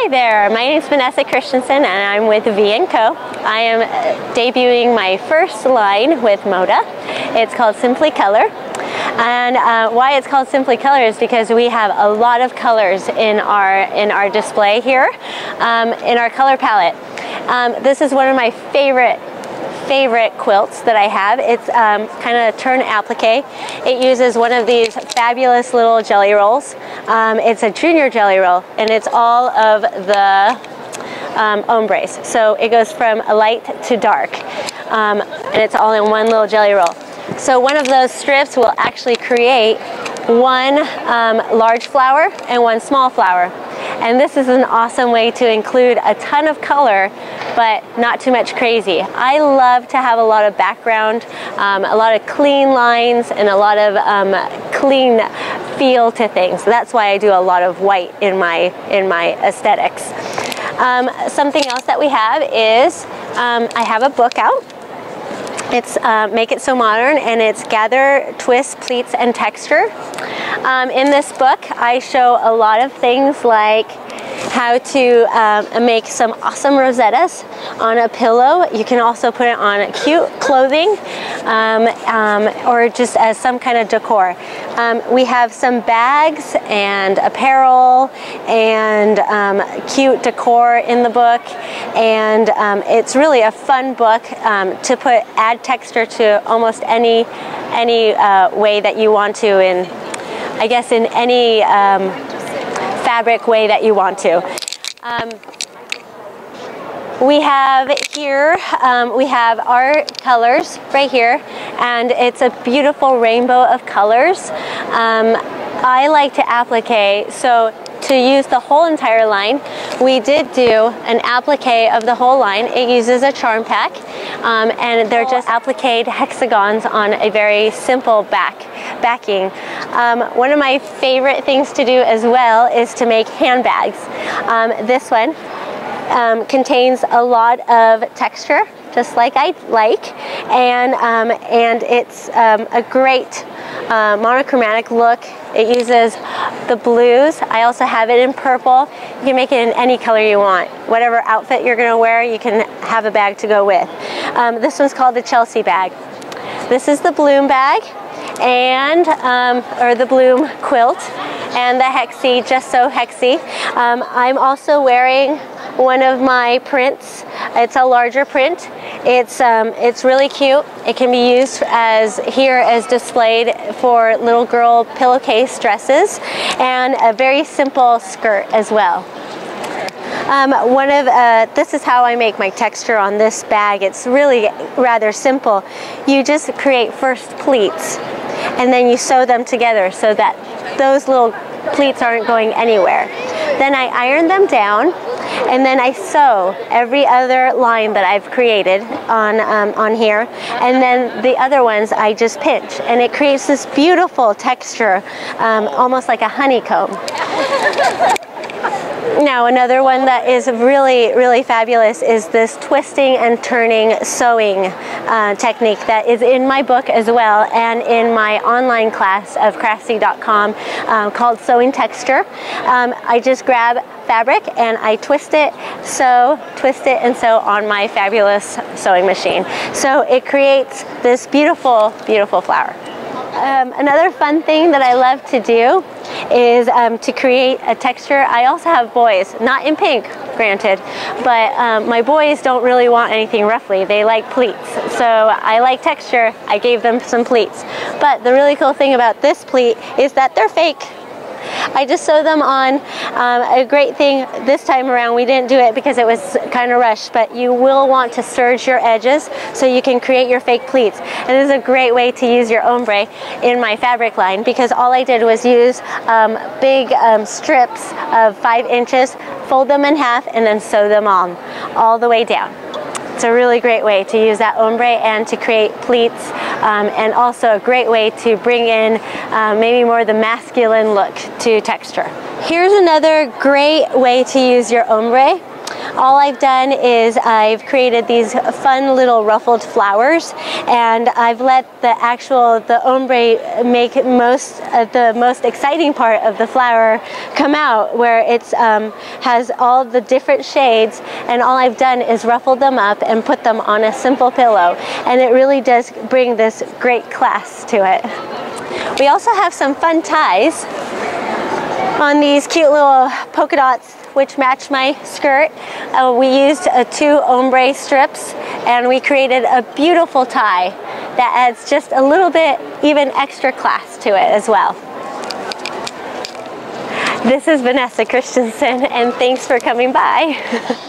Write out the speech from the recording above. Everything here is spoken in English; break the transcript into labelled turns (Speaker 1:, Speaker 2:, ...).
Speaker 1: Hi there, my name is Venessa and I'm with V Co. I am debuting my first line with Moda. It's called Simply Color. And why it's called Simply Color is because we have a lot of colors in our display here, in our color palette. This is one of my favorite quilts that I have. It's kind of turn applique. It uses one of these fabulous little jelly rolls. It's a junior jelly roll, and it's all of the ombres. So it goes from light to dark, and it's all in one little jelly roll. So one of those strips will actually create one large flower and one small flower. And this is an awesome way to include a ton of color, but not too much crazy. I love to have a lot of background, a lot of clean lines, and a lot of clean feel to things. That's why I do a lot of white in my aesthetics. Something else that we have is I have a book out. It's Make It So Modern, and it's Gather, Twist, Pleats, and Texture. In this book, I show a lot of things like how to make some awesome rosettas on a pillow. You can also put it on cute clothing or just as some kind of decor. We have some bags and apparel and cute decor in the book, and it's really a fun book to add texture to almost any way that you want to, in I guess in any fabric way that you want to. We have here, we have our colors right here, and it's a beautiful rainbow of colors. I like to applique, so to use the whole entire line, we did do an applique of the whole line. It uses a charm pack, and they're just appliqued hexagons on a very simple backing. One of my favorite things to do as well is to make handbags. This one contains a lot of texture, just like I like, and it's a great monochromatic look. It uses the blues. I also have it in purple. You can make it in any color you want. Whatever outfit you're going to wear, you can have a bag to go with. This one's called the Chelsea bag. This is the bloom bag, and or the bloom quilt, and the hexie, just so hexie. I'm also wearing one of my prints. It's a larger print. It's really cute. It can be used as displayed for little girl pillowcase dresses, and a very simple skirt as well. This is how I make my texture on this bag. It's really rather simple. You just create first pleats, and then you sew them together so that those little pleats aren't going anywhere. Then I iron them down, and then I sew every other line that I've created on here, and then the other ones I just pinch, and it creates this beautiful texture, almost like a honeycomb. Now, another one that is really fabulous is this twisting and turning sewing technique that is in my book as well, and in my online class of craftsy.com called Sewing Texture. I just grab fabric and I twist it and sew on my fabulous sewing machine. So it creates this beautiful flower. Another fun thing that I love to do is to create a texture. I also have boys, not in pink, granted, but my boys don't really want anything ruffly. They like pleats. So I like texture. I gave them some pleats. But the really cool thing about this pleat is that they're fake. I just sew them on. A great thing this time around, we didn't do it because it was kind of rushed, but you will want to serge your edges so you can create your fake pleats. And this is a great way to use your ombre in my fabric line, because all I did was use big strips of 5 inches, fold them in half, and then sew them on all the way down. It's a really great way to use that ombre and to create pleats, and also a great way to bring in maybe more the masculine look to texture. Here's another great way to use your ombre. All I've done is I've created these fun little ruffled flowers, and I've let the ombre make the most exciting part of the flower come out, where it's has all the different shades, and all I've done is ruffle them up and put them on a simple pillow, and it really does bring this great class to it. We also have some fun ties on these cute little polka dots which match my skirt. We used 2 ombre strips, and we created a beautiful tie that adds just a little bit even extra class to it as well. This is Vanessa Christensen, and thanks for coming by.